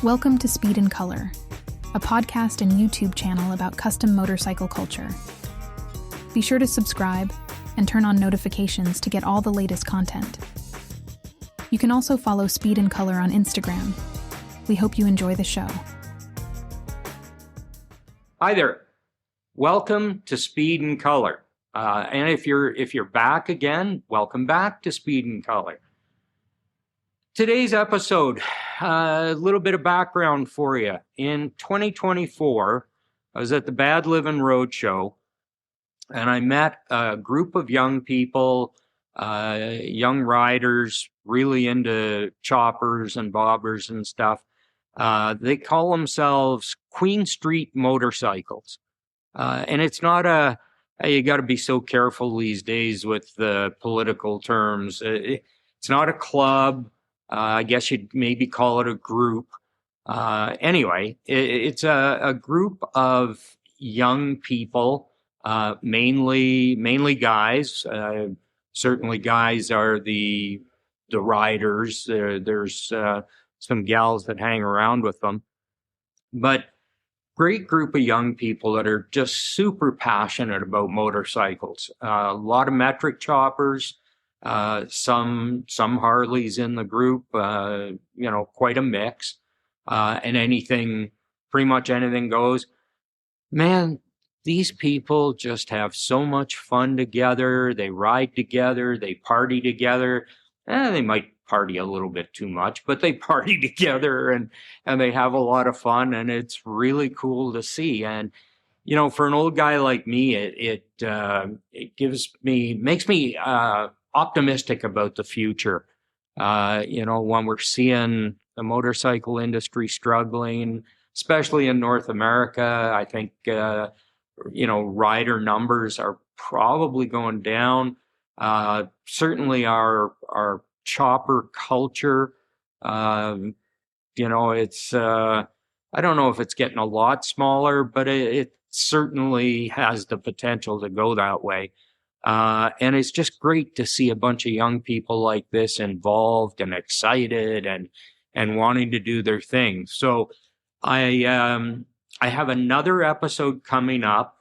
Welcome to Speed and Color, a podcast and YouTube channel about custom motorcycle culture. Be sure to subscribe and turn on notifications to get all the latest content. You can also follow Speed and Color on Instagram. We hope you enjoy the show. Hi there. Welcome to Speed and Color. And if you're back again, welcome back to Speed and Color. Today's episode, a little bit of background for you. In 2024, I was at the Bad Livin' Roadshow, and I met a group of young people, young riders, really into choppers and bobbers and stuff. They call themselves Queen Street Motorcycles. And it's not you got to be so careful these days with the political terms. It's not a club. I guess you'd maybe call it a group. Anyway, it's a group of young people, mainly guys. Certainly guys are the riders. There's some gals that hang around with them. But great group of young people that are just super passionate about motorcycles. A lot of metric choppers. Some Harleys in the group, quite a mix, and pretty much anything goes. Man, these people just have so much fun together. They ride together, they party together. They might party a little bit too much, but they party together and they have a lot of fun, and it's really cool to see. And for an old guy like me, it makes me optimistic about the future. When we're seeing the motorcycle industry struggling, especially in North America, I think, rider numbers are probably going down. Certainly our chopper culture, it's, I don't know if it's getting a lot smaller, but it certainly has the potential to go that way. And it's just great to see a bunch of young people like this involved and excited and wanting to do their thing. So I have another episode coming up,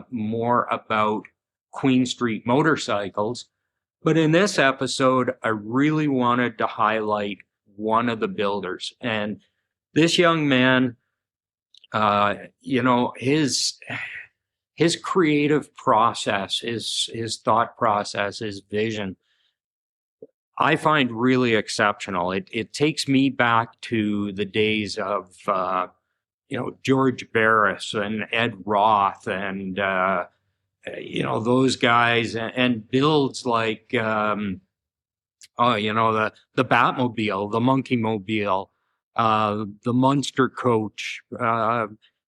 more about Queen Street Motorcycles. But in this episode, I really wanted to highlight one of the builders. And this young man, his creative process, his thought process, his vision, I find really exceptional. It takes me back to the days of, George Barris and Ed Roth and, those guys, and builds like, the Batmobile, the Monkey Mobile, the Munster Coach,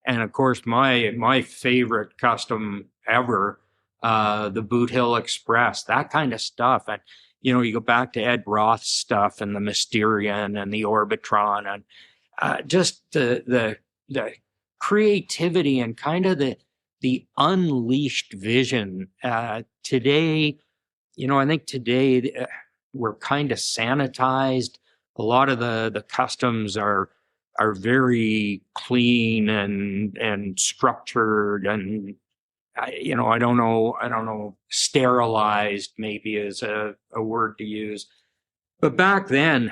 and of course, my favorite custom ever, the Boot Hill Express, that kind of stuff. And, you go back to Ed Roth's stuff and the Mysterian and the Orbitron, and just the creativity and kind of the unleashed vision. Today, I think today we're kind of sanitized. A lot of the customs are very clean and structured, and I don't know, sterilized maybe is a word to use. But back in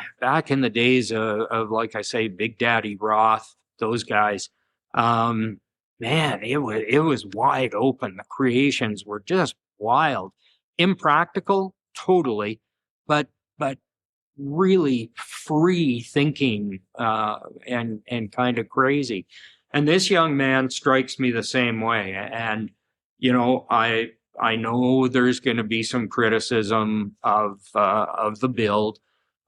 the days of like I say, Big Daddy Roth, those guys, man, it was wide open. The creations were just wild, impractical, totally, but really free thinking, and kind of crazy. And this young man strikes me the same way. And, I know there's going to be some criticism of the build,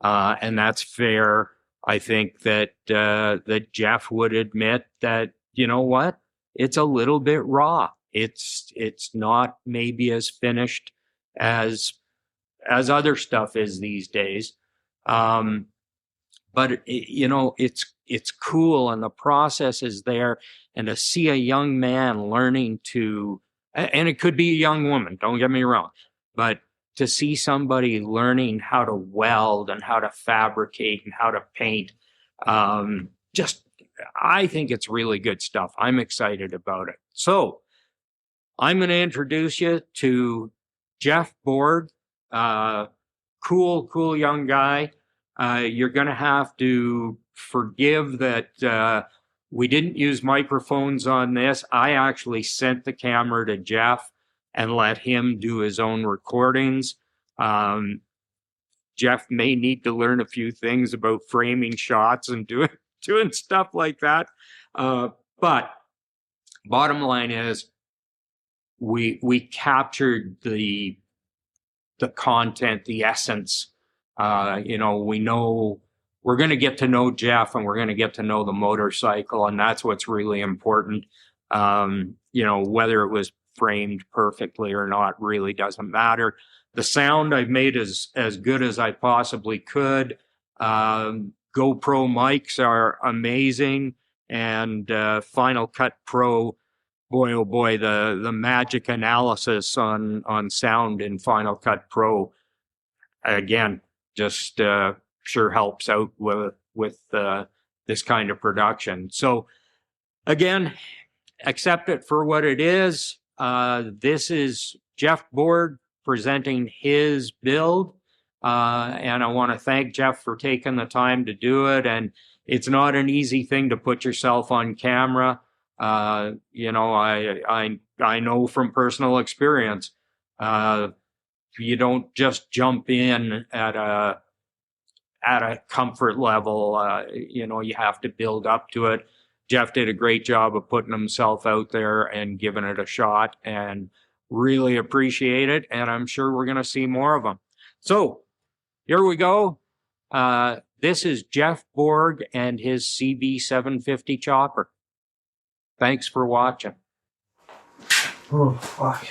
and that's fair. I think that Geoff would admit that, it's a little bit raw. It's not maybe as finished as other stuff is these days. But it's cool, and the process is there, and to see a young man learning to, and it could be a young woman, don't get me wrong, but to see somebody learning how to weld and how to fabricate and how to paint, I think it's really good stuff. I'm excited about it. So I'm going to introduce you to Geoff Borg. Cool young guy. You're going to have to forgive that we didn't use microphones on this. I actually sent the camera to Geoff and let him do his own recordings. Geoff may need to learn a few things about framing shots and doing stuff like that. But bottom line is we captured the content, the essence. We know we're going to get to know Geoff and we're going to get to know the motorcycle, and that's what's really important. Whether it was framed perfectly or not really doesn't matter. The sound I've made is as good as I possibly could. GoPro mics are amazing, and Final Cut Pro, boy oh boy, the magic analysis on sound in Final Cut Pro, again, just sure helps out with this kind of production. So again, accept it for what it is. This is Geoff Borg presenting his build. And I want to thank Geoff for taking the time to do it. And it's not an easy thing to put yourself on camera. I know from personal experience, you don't just jump in at a comfort level. You have to build up to it. Geoff did a great job of putting himself out there and giving it a shot, and really appreciate it. And I'm sure we're going to see more of them. So here we go. This is Geoff Borg and his CB750 chopper. Thanks for watching. Oh, fuck.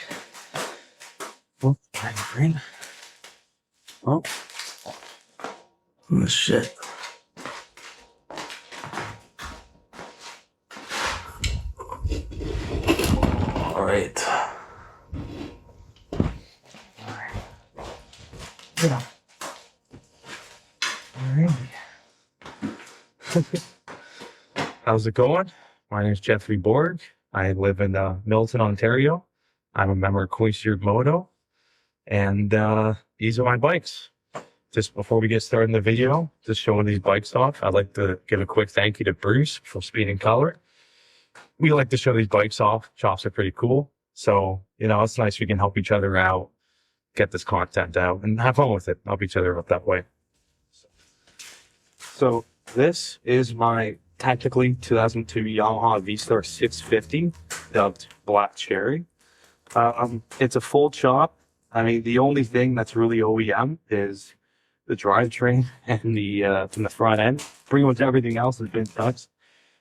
Oh, my brain. Oh. Oh, shit. All right. Yeah. Alrighty. How's it going? My name is Geoff Borg. I live in Milton, Ontario. I'm a member of Queen's Moto, and these are my bikes. Just before we get started in the video, just showing these bikes off, I'd like to give a quick thank you to Bruce from Speed and Color. We like to show these bikes off. Chops are pretty cool. So, it's nice we can help each other out, get this content out, and have fun with it. Help each other out that way. So this is my technically 2002 Yamaha V-Star 650, dubbed Black Cherry. It's a full chop. I mean, the only thing that's really OEM is the drivetrain and from the front end. Pretty much everything else has been touched.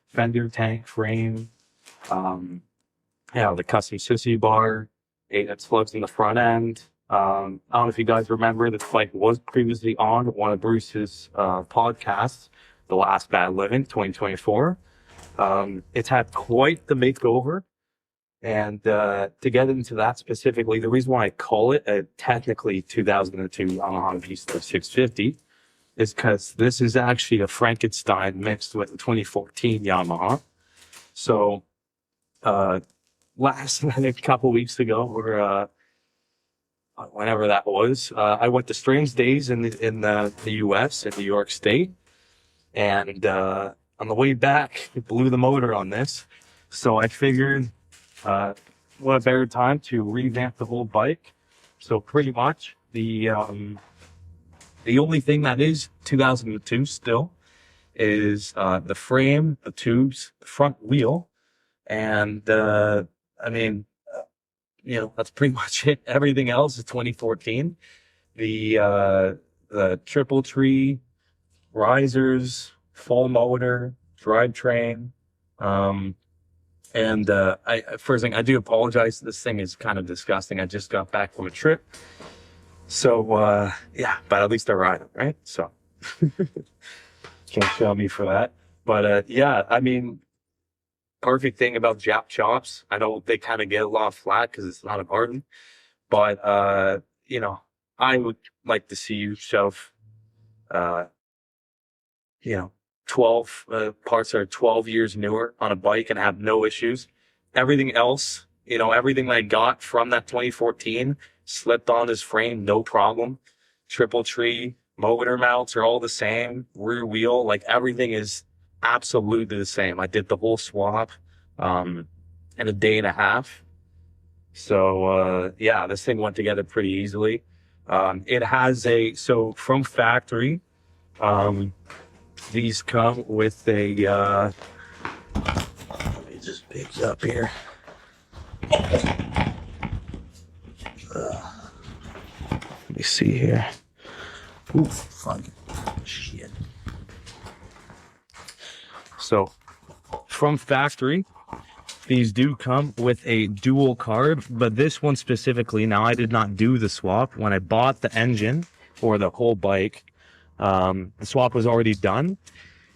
Fender, tank, frame, the custom sissy bar, 8-inch slugs in the front end. I don't know if you guys remember, this bike was previously on one of Bruce's podcasts, The Last Bad Living 2024. It's had quite the makeover. And to get into that specifically, the reason why I call it a technically 2002 Yamaha V-Star 650 is because this is actually a Frankenstein mixed with a 2014 Yamaha. So a couple weeks ago, or whenever that was, I went to Strange Days in the U.S. in New York State, and on the way back, it blew the motor on this. So I figured, what a better time to revamp the whole bike. So pretty much the only thing that is 2002 still is the frame, the tubes, the front wheel, and that's pretty much it. Everything else is 2014. The triple tree, risers, full motor, drivetrain, and first thing, I do apologize. This thing is kind of disgusting. I just got back from a trip. So, but at least I ride it, right? So, can't show me for that. But, perfect thing about Jap chops, I know they kind of get a lot of flat because it's not a Martin. But, I would like to see you shove, 12 parts are 12 years newer on a bike and have no issues. Everything else, everything I got from that 2014 slipped on this frame, no problem. Triple tree, motor mounts are all the same. Rear wheel, like everything is absolutely the same. I did the whole swap in a day and a half. So yeah, this thing went together pretty easily. It has so from factory, these come with a, let me just pick it up here. Let me see here. Ooh, fucking shit. So, from factory, these do come with a dual carb, but this one specifically, now I did not do the swap. When I bought the engine for the whole bike, the swap was already done.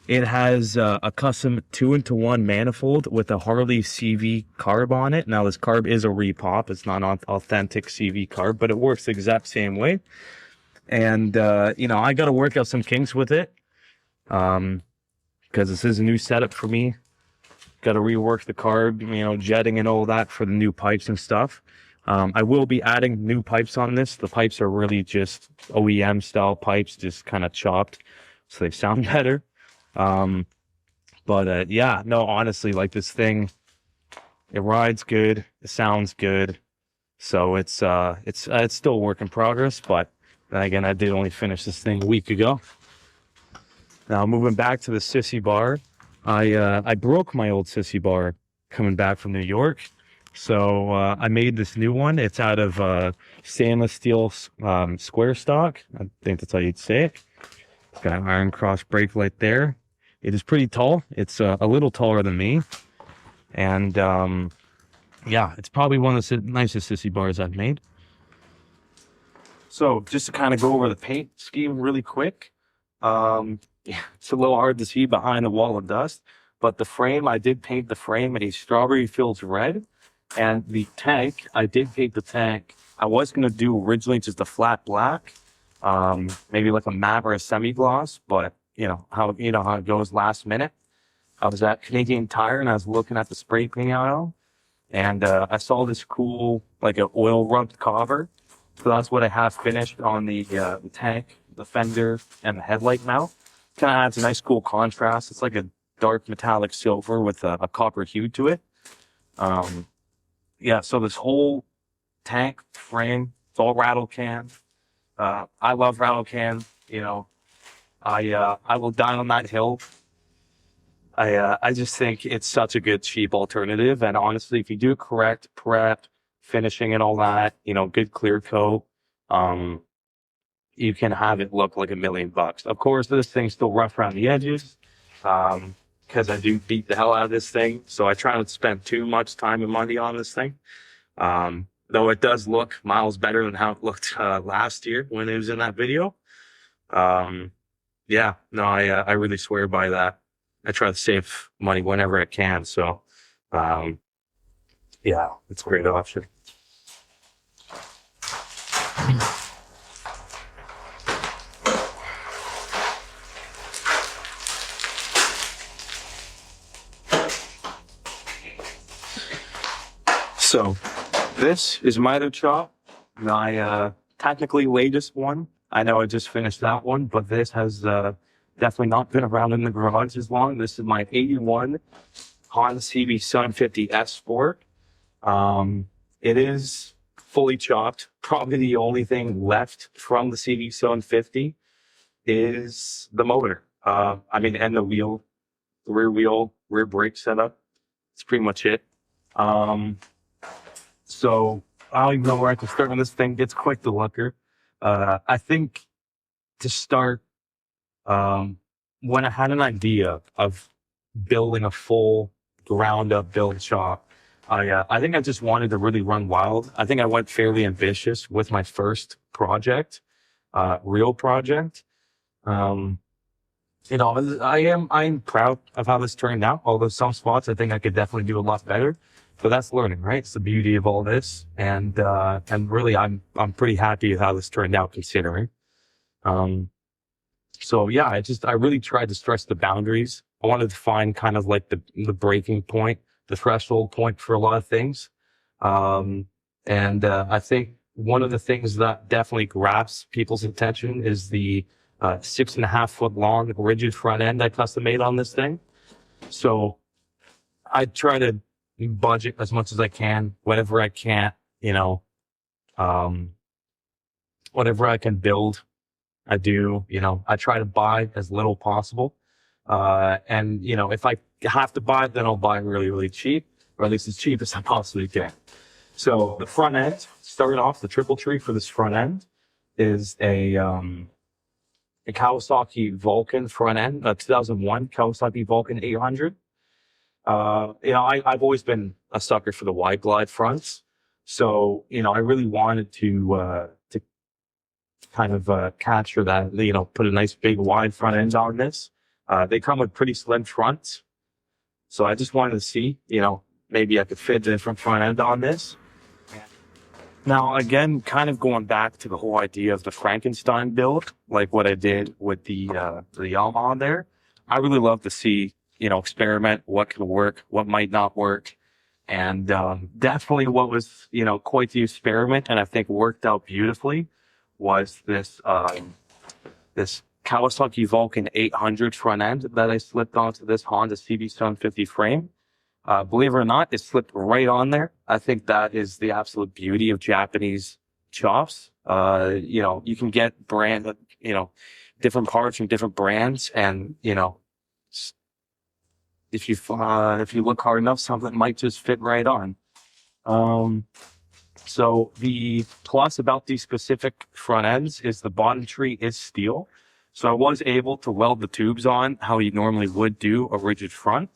It has a custom 2-into-1 manifold with a Harley CV carb on it. Now this carb is a repop. It's not an authentic CV carb, but it works the exact same way. And, I got to work out some kinks with it because this is a new setup for me. Got to rework the carb, jetting and all that for the new pipes and stuff. I will be adding new pipes on this. The pipes are really just OEM style pipes, just kind of chopped, so they sound better. Yeah, no, honestly, like this thing, it rides good, it sounds good. So it's still a work in progress, but then again, I did only finish this thing a week ago. Now moving back to the sissy bar, I broke my old sissy bar coming back from New York. So I made this new one. It's out of stainless steel square stock. I think that's how you'd say it. It's got an iron cross brake light there. It is pretty tall. It's a little taller than me. And yeah, it's probably one of the nicest sissy bars I've made. So just to kind of go over the paint scheme really quick. Yeah, it's a little hard to see behind a wall of dust, but the frame, I did paint the frame a strawberry fields red. And the tank, I did paint the tank. I was going to do originally just a flat black, maybe like a matte or a semi-gloss, but you know how it goes last minute. I was at Canadian Tire and I was looking at the spray paint aisle, and I saw this cool, like an oil rubbed cover. So that's what I have finished on the tank, the fender, and the headlight mount. Kind of adds a nice cool contrast. It's like a dark metallic silver with a copper hue to it. Yeah, so this whole tank frame, it's all rattle can. I love rattle can. I will die on that hill. I just think it's such a good cheap alternative. And honestly, if you do correct prep, finishing and all that, good clear coat, you can have it look like $1 million. Of course, this thing's still rough around the edges, because I do beat the hell out of this thing. So I try not to spend too much time and money on this thing. Though it does look miles better than how it looked last year when it was in that video. Yeah, no, I really swear by that. I try to save money whenever I can. So, yeah, it's a great option. So this is my other chop, my technically latest one. I know I just finished that one, but this has definitely not been around in the garage as long. This is my 81 Honda CB750 S Sport. It is fully chopped. Probably the only thing left from the CB750 is the motor. And the wheel, the rear wheel, rear brake setup. That's pretty much it. So I don't even know where I can start on this thing. It's quite the looker. I think to start, when I had an idea of building a full ground up build shop, I think I just wanted to really run wild. I think I went fairly ambitious with my first project, real project. I'm proud of how this turned out. Although some spots I think I could definitely do a lot better. But that's learning, right? It's the beauty of all this. And really I'm pretty happy with how this turned out considering. So yeah, I really tried to stress the boundaries. I wanted to find kind of like the breaking point, the threshold point for a lot of things. I think one of the things that definitely grabs people's attention is the 6.5 foot long rigid front end I custom made on this thing. So I try to budget as much as I can, whatever I can't, whatever I can build, I do. I try to buy as little possible. If I have to buy it, then I'll buy really, really cheap, or at least as cheap as I possibly can. So the front end, starting off, the triple tree for this front end is a Kawasaki Vulcan front end, a 2001 Kawasaki Vulcan 800. I've always been a sucker for the wide glide fronts. So, I really wanted to kind of capture that, put a nice big wide front end on this. They come with pretty slim fronts. So I just wanted to see, maybe I could fit a different front end on this. Now, again, kind of going back to the whole idea of the Frankenstein build, like what I did with the Yamaha there, I really love to see, experiment what can work, what might not work. And definitely what was, quite the experiment, and I think worked out beautifully, was this this Kawasaki Vulcan 800 front end that I slipped onto this Honda CB750 frame. Believe it or not, it slipped right on there. I think that is the absolute beauty of Japanese chops. You can get different parts from different brands, and if you look hard enough, something might just fit right on. So the plus about these specific front ends is the bottom tree is steel. So I was able to weld the tubes on how you normally would do a rigid front.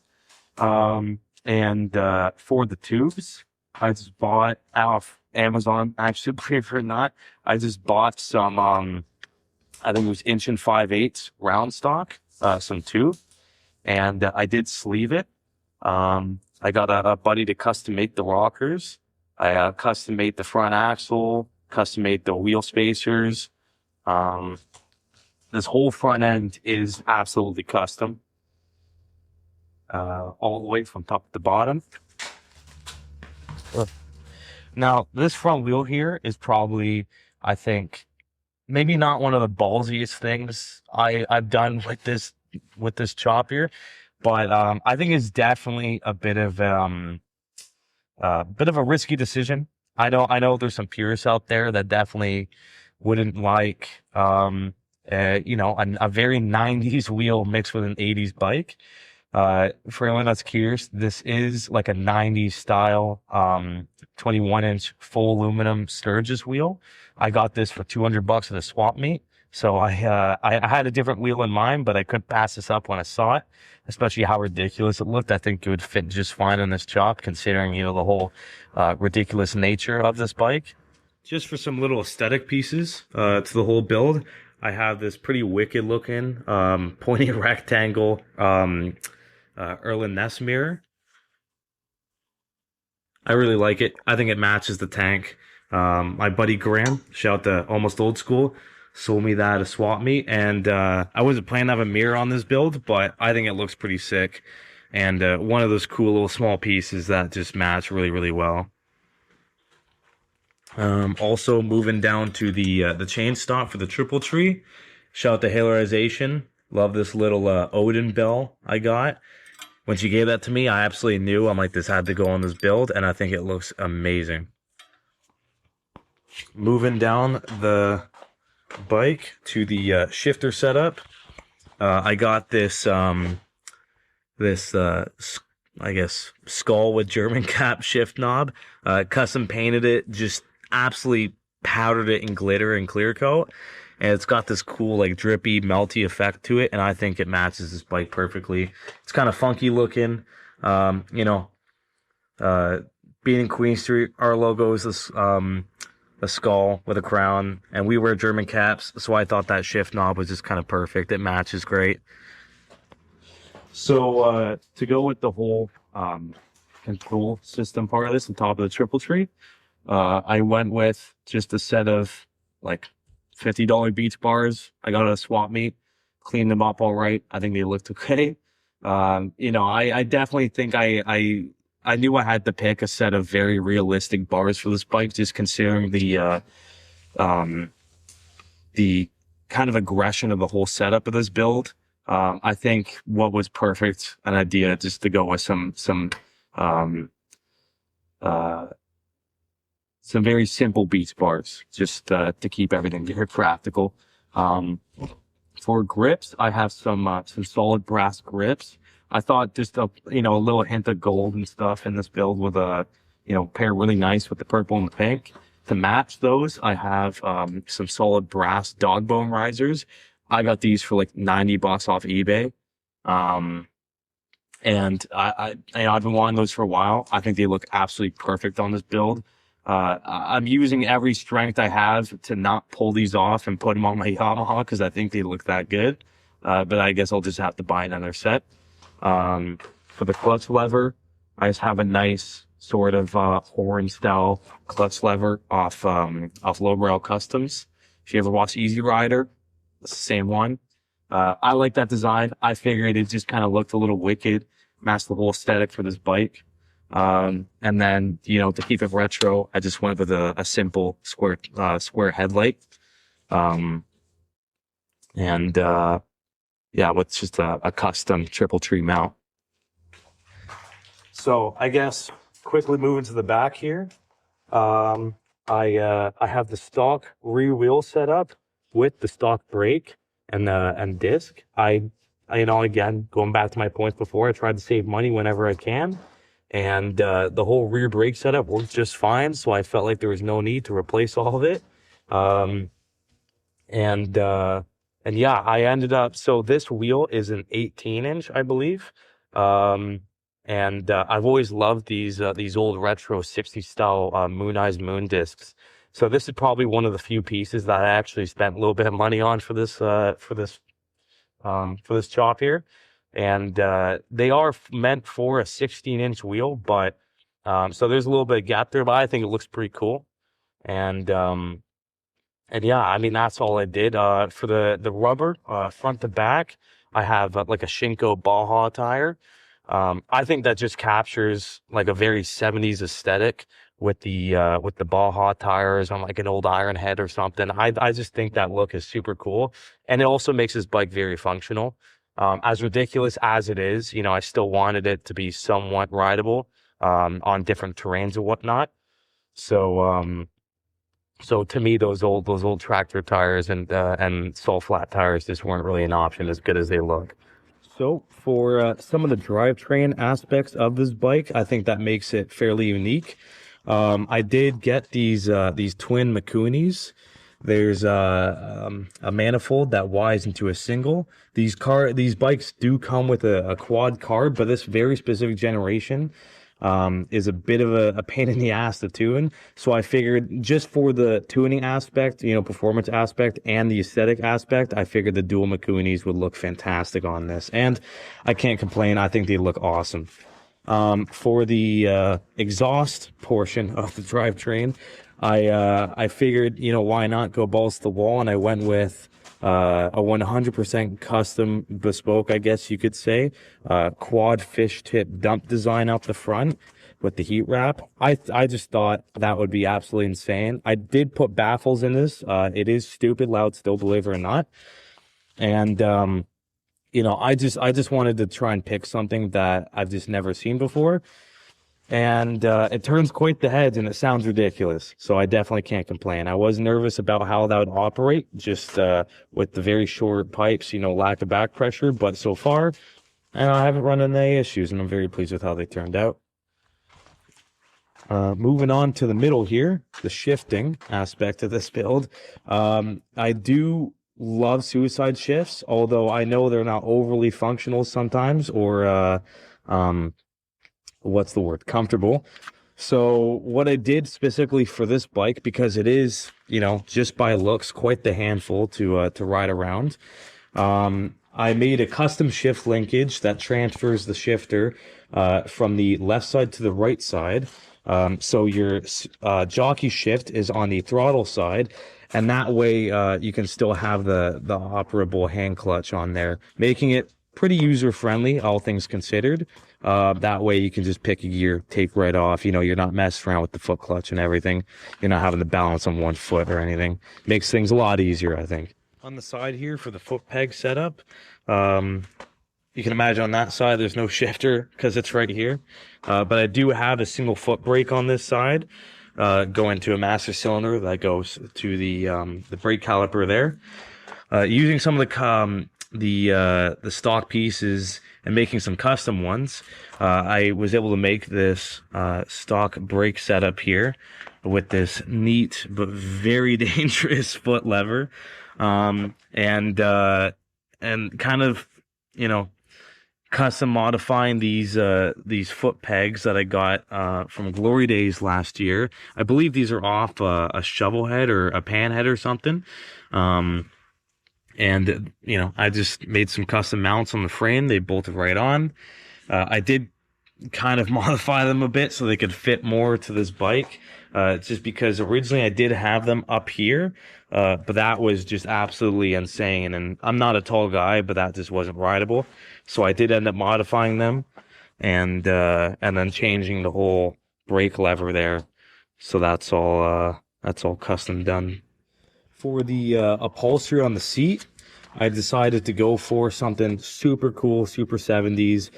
For the tubes, I just bought off Amazon, actually, believe it or not. I just bought some, I think it was 1 5/8" round stock, some tube, and I did sleeve it. I got a buddy to custom make the rockers. I custom made the front axle, custom made the wheel spacers. This whole front end is absolutely custom, all the way from top to bottom. Now, this front wheel here is probably, I think, maybe not one of the ballsiest things I've done with this chop here, but I think it's definitely a bit of a risky decision. I know there's some purists out there that definitely wouldn't like a very 90s wheel mixed with an 80s bike. For anyone that's curious, this is like a 90s style 21-inch full aluminum Sturgis wheel. I got this for $200 at a swap meet. So I had a different wheel in mind, but I couldn't pass this up when I saw it, especially how ridiculous it looked. I think it would fit just fine on this chop, considering, the whole ridiculous nature of this bike. Just for some little aesthetic pieces to the whole build, I have this pretty wicked looking pointy rectangle Erlen Ness mirror. I really like it. I think it matches the tank. My buddy Graham, shout out to Almost Old School, sold me that at a swap meet, and I wasn't planning to have a mirror on this build, but I think it looks pretty sick, and one of those cool little small pieces that just match really, really well. Also moving down to the chain stop for the triple tree. Shout out to Halorization. Love this little Odin bell I got. When she gave that to me, I absolutely knew, I'm like, this had to go on this build, and I think it looks amazing. Moving down the bike to the shifter setup, I got this I guess skull with German cap shift knob. Custom painted it, just absolutely powdered it in glitter and clear coat, and it's got this cool like drippy melty effect to it, and I think it matches this bike perfectly. It's kind of funky looking. Being in Queen Street, our logo is this a skull with a crown, and we wear German caps, so I thought that shift knob was just kind of perfect. It matches great. So to go with the whole control system part of this on top of the triple tree, I went with just a set of like $50 Beats bars I got at a swap meet. cleaned them up all right. I think they looked okay. I definitely think I knew I had to pick a set of very realistic bars for this bike, just considering the kind of aggression of the whole setup of this build. I think what was perfect, an idea just to go with some very simple beats bars, just to keep everything very practical. For grips, I have some solid brass grips. I thought just a little hint of gold and stuff in this build with pair really nice with the purple and the pink. To match those, I have some solid brass dog bone risers. I got these for like $90 off eBay. And I've been wanting those for a while. I think they look absolutely perfect on this build. I'm using every strength I have to not pull these off and put them on my Yamaha because I think they look that good. But I guess I'll just have to buy another set. For the clutch lever, I just have a nice sort of horn style clutch lever off Low Rail Customs. If you ever watch Easy Rider, it's the same one. I like that design. I figured it just kind of looked a little wicked, matched the whole aesthetic for this bike. And then, to keep it retro, I just went with a simple square headlight. With just a custom triple tree mount. So I guess quickly moving to the back here, I have the stock rear wheel set up with the stock brake and disc. Again, going back to my points before, I tried to save money whenever I can. And the whole rear brake setup worked just fine, so I felt like there was no need to replace all of it. I ended up, so this wheel is an 18-inch, I believe. I've always loved these old retro 60s style Moon Eyes Moon discs. So this is probably one of the few pieces that I actually spent a little bit of money on for this chop here. And they are meant for a 16-inch wheel, but so there's a little bit of gap there, but I think it looks pretty cool. And that's all I did. For the rubber, front to back, I have like a Shinko Baja tire. I think that just captures like a very 70s aesthetic with the Baja tires on like an old Iron Head or something. I just think that look is super cool. And it also makes this bike very functional. As ridiculous as it is, I still wanted it to be somewhat rideable, on different terrains and whatnot. So to me, those old tractor tires and sol flat tires just weren't really an option as good as they look. So for some of the drivetrain aspects of this bike, I think that makes it fairly unique. I did get these twin Mikunis. There's a manifold that Ys into a single. These bikes do come with a quad carb, but this very specific generation is a bit of a pain in the ass to tune. So I figured just for the tuning aspect, performance aspect and the aesthetic aspect, I figured the dual Mikunis would look fantastic on this. And I can't complain. I think they look awesome. For the exhaust portion of the drivetrain, I figured, why not go balls to the wall? And I went with a 100% custom bespoke, I guess you could say, quad fish tip dump design up the front with the heat wrap. I just thought that would be absolutely insane. I did put baffles in this. It is stupid loud still, believe it or not. And, I just wanted to try and pick something that I've just never seen before. And it turns quite the heads and it sounds ridiculous. So I definitely can't complain. I was nervous about how that would operate just with the very short pipes, lack of back pressure. But so far, I haven't run into any issues and I'm very pleased with how they turned out. Moving on to the middle here, the shifting aspect of this build. I do love suicide shifts, although I know they're not overly functional sometimes or what's the word? Comfortable. So what I did specifically for this bike, because it is, just by looks, quite the handful to ride around. I made a custom shift linkage that transfers the shifter from the left side to the right side. So your jockey shift is on the throttle side, And that way, you can still have the operable hand clutch on there, making it pretty user-friendly, all things considered. That way you can just pick a gear, take right off. You know, you're not messing around with the foot clutch and everything. You're not having to balance on one foot or anything. Makes things a lot easier, I think. On the side here for the foot peg setup, you can imagine on that side, there's no shifter because it's right here. But I do have a single foot brake on this side, going to a master cylinder that goes to the brake caliper there. Using some of the stock pieces and making some custom ones, I was able to make this stock brake setup here with this neat but very dangerous foot lever, and kind of, you know, custom modifying these foot pegs that I got from Glory Days last year. I believe these are off a shovel head or a pan head or something. And, you know, I just made some custom mounts on the frame. They bolted right on. I did kind of modify them a bit so they could fit more to this bike. Just because originally I did have them up here, but that was just absolutely insane. And I'm not a tall guy, but that just wasn't rideable. So I did end up modifying them and then changing the whole brake lever there. So that's all custom done. For the upholstery on the seat, I decided to go for something super cool, super 70s.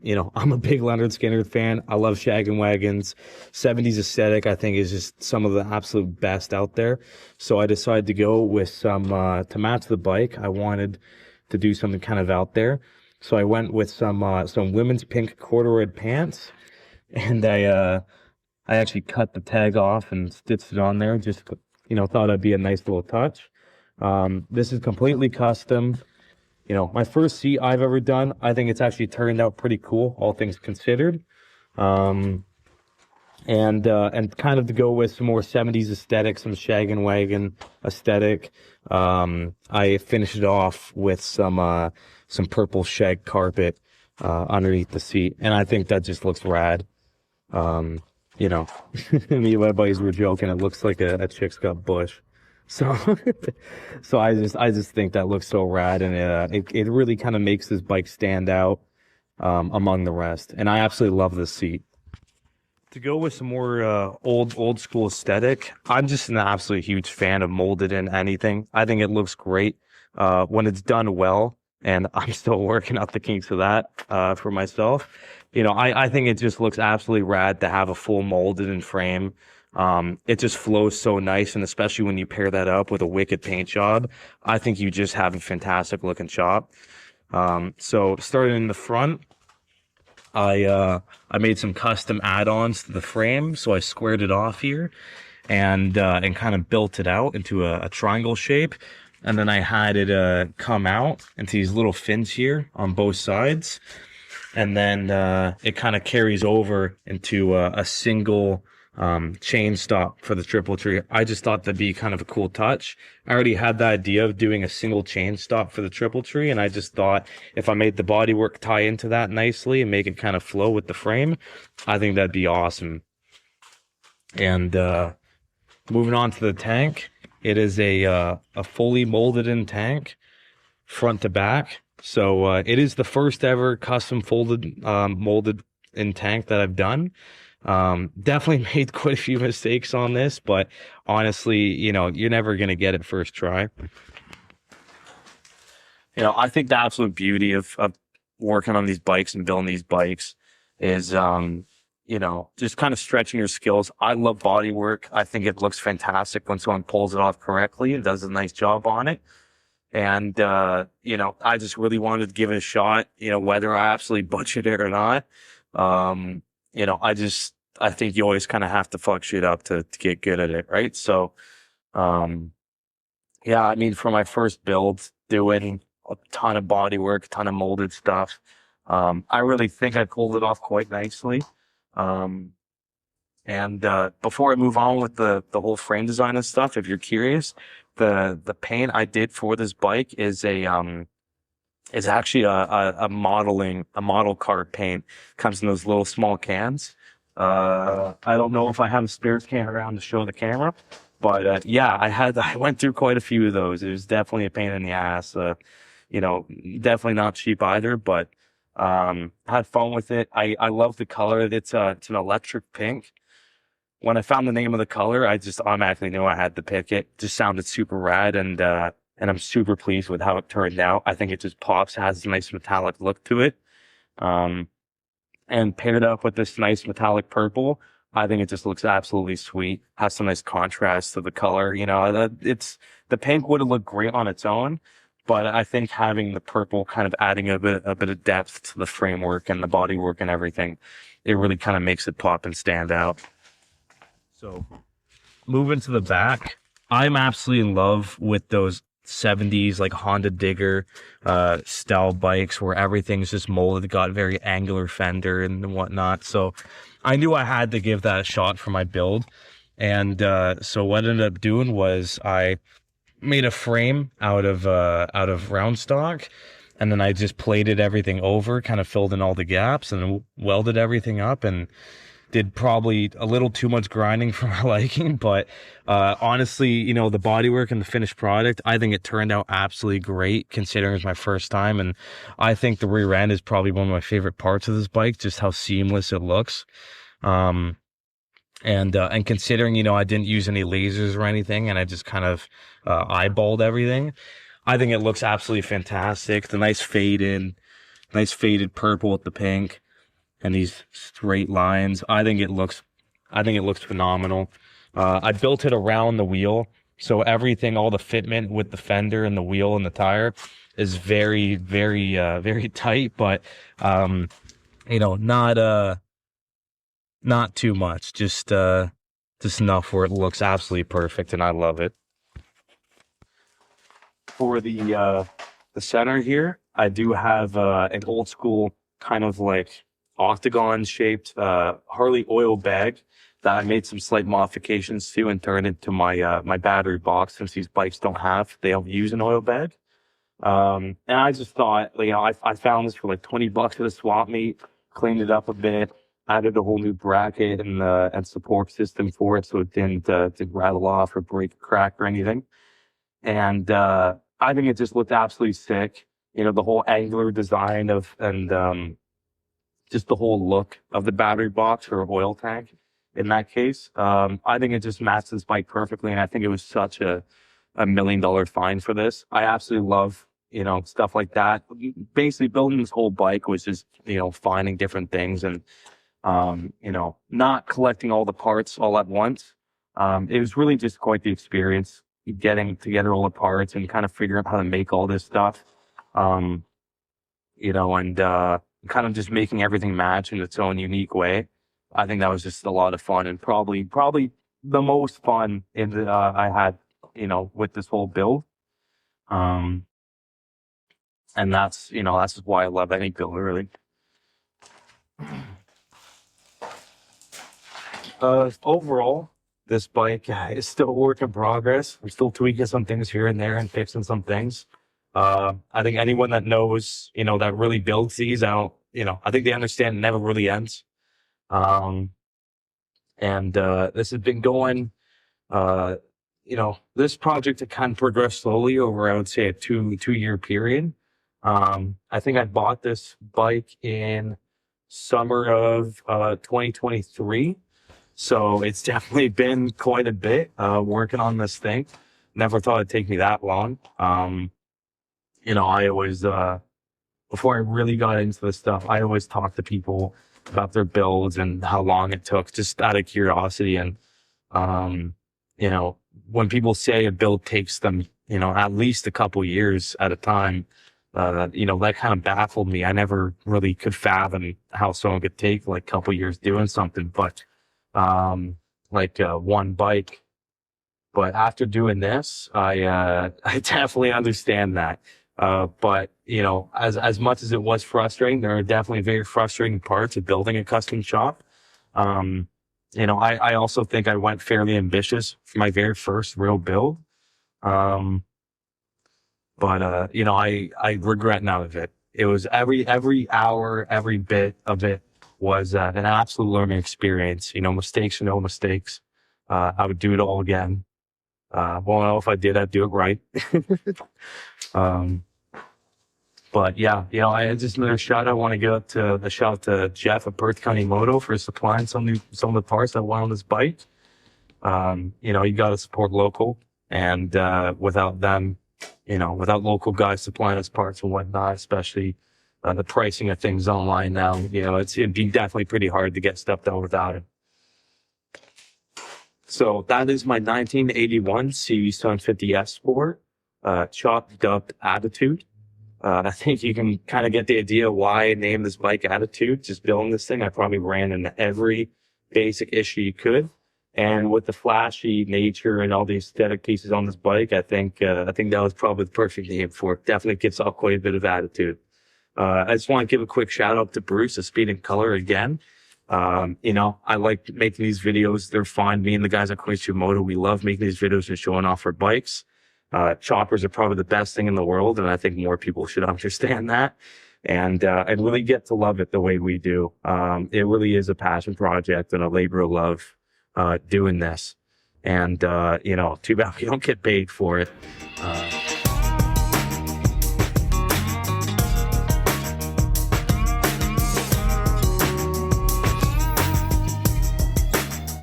You know, I'm a big Leonard Skinner fan. I love shaggin' wagons. 70s aesthetic, I think, is just some of the absolute best out there. So I decided to go with some, to match the bike, I wanted to do something kind of out there. So I went with some women's pink corduroy pants, and I actually cut the tag off and stitched it on there. Just, you know, thought it'd be a nice little touch. This is completely custom. You know, my first seat I've ever done. I think it's actually turned out pretty cool, all things considered. And kind of to go with some more 70s aesthetic, some shaggin' wagon aesthetic. I finished it off with some purple shag carpet underneath the seat, and I think that just looks rad. You know, me and my buddies were joking. It looks like a chick's got bush. So, so I just think that looks so rad, and it really kind of makes this bike stand out among the rest. And I absolutely love this seat. To go with some more old school aesthetic, I'm just an absolute huge fan of molded in anything. I think it looks great when it's done well, and I'm still working out the kinks of that for myself. You know, I think it just looks absolutely rad to have a full molded in frame. It just flows so nice, and especially when you pair that up with a wicked paint job, I think you just have a fantastic looking shop. So starting in the front, I made some custom add-ons to the frame, so I squared it off here and kind of built it out into a triangle shape, and then I had it come out into these little fins here on both sides, and then it kind of carries over into a single chain stop for the triple tree. I just thought that'd be kind of a cool touch. I already had the idea of doing a single chain stop for the triple tree, and I just thought if I made the bodywork tie into that nicely and make it kind of flow with the frame, I think that'd be awesome. And moving on to the tank, it is a fully molded in tank, front to back. So it is the first ever custom molded in tank that I've done. Definitely made quite a few mistakes on this, but honestly, you know, you're never going to get it first try. You know, I think the absolute beauty of working on these bikes and building these bikes is, you know, just kind of stretching your skills. I love body work. I think it looks fantastic when someone pulls it off correctly and does a nice job on it. And, you know, I just really wanted to give it a shot, you know, whether I absolutely butchered it or not. You know, I think you always kind of have to fuck shit up to get good at it, right? So, yeah, I mean, for my first build, doing a ton of body work, a ton of molded stuff, I really think I pulled it off quite nicely. And before I move on with the whole frame design and stuff, if you're curious, the paint I did for this bike is actually a model car paint. Comes in those little small cans. I don't know if I have a spare can around to show the camera, But yeah, I went through quite a few of those. It was definitely a pain in the ass. Definitely not cheap either, but had fun with it. I love the color. It's an electric pink. When I found the name of the color, I just automatically knew I had to pick it. Just sounded super rad, and I'm super pleased with how it turned out. I think it just pops, has a nice metallic look to it. And paired up with this nice metallic purple, I think it just looks absolutely sweet. Has some nice contrast to the color. The pink would have looked great on its own, but I think having the purple kind of adding a bit of depth to the framework and the bodywork and everything, it really kind of makes it pop and stand out. So moving to the back, I'm absolutely in love with those 70s like Honda Digger style bikes where everything's just molded, got very angular fender and whatnot. So I knew I had to give that a shot for my build. And so what I ended up doing was I made a frame out of round stock, and then I just plated everything over, kind of filled in all the gaps and welded everything up, and did probably a little too much grinding for my liking, but honestly, the bodywork and the finished product, I think it turned out absolutely great considering it's my first time. And I think the rear end is probably one of my favorite parts of this bike, just how seamless it looks. And considering, I didn't use any lasers or anything, and I just kind of eyeballed everything, I think it looks absolutely fantastic. The nice faded purple with the pink and these straight lines. I think it looks phenomenal. I built it around the wheel, so everything, all the fitment with the fender and the wheel and the tire is very, very, very tight, but not too much, just enough where it looks absolutely perfect, and I love it. For the center here, I do have an old school kind of like octagon shaped Harley oil bag that I made some slight modifications to and turned into my my battery box, since these bikes they don't use an oil bag. And I just thought, I found this for like $20 at a swap meet, cleaned it up a bit, added a whole new bracket and support system for it so it didn't rattle off or break or crack or anything. And I think it just looked absolutely sick. The whole angular design just the whole look of the battery box or oil tank in that case. I think it just matched this bike perfectly, and I think it was such a $1 million find for this. I absolutely love, stuff like that. Basically building this whole bike was just, finding different things and, not collecting all the parts all at once. It was really just quite the experience, getting together all the parts and kind of figuring out how to make all this stuff. And kind of just making everything match in its own unique way. I think that was just a lot of fun, and probably the most fun I had, with this whole build. And that's just why I love any build, really. Overall, this bike is still a work in progress. I'm still tweaking some things here and there and fixing some things. I think anyone that knows, that really builds these out, I think they understand it never really ends. This has been going, this project had kind of progressed slowly over, I would say, a two-year period. I think I bought this bike in summer of 2023. So it's definitely been quite a bit working on this thing. Never thought it'd take me that long. I always, before I really got into this stuff, I always talked to people about their builds and how long it took, just out of curiosity. And, when people say a build takes them, at least a couple years at a time, that kind of baffled me. I never really could fathom how someone could take like a couple years doing something, but, one bike. But after doing this, I definitely understand that. But as much as it was frustrating, there are definitely very frustrating parts of building a custom shop. I also think I went fairly ambitious for my very first real build. I regret none of it. It was every hour, every bit of it was an absolute learning experience. Mistakes or no mistakes. I would do it all again. Well, if I did, I'd do it right. But yeah, you know, I just another shout. I want to give to the shout to Geoff at Perth County Moto for supplying some of the parts I want on this bike. You know, you got to support local, and without them, you know, without local guys supplying us parts and whatnot, especially the pricing of things online now, you know, it'd be definitely pretty hard to get stuff done without it. So that is my 1981 CB750 Sport, chopped up Attitude. I think you can kind of get the idea why I named this bike Attitude. Just building this thing, I probably ran into every basic issue you could. And with the flashy nature and all the aesthetic pieces on this bike, I think that was probably the perfect name for it. Definitely gets off quite a bit of attitude. I just want to give a quick shout out to Bruce of Speed and Color again. You know, I like making these videos. They're fun. Me and the guys at Koichi Moto, we love making these videos and showing off our bikes. Choppers are probably the best thing in the world, and I think more people should understand that and really get to love it the way we do. It really is a passion project and a labor of love doing this. And you know, too bad we don't get paid for it.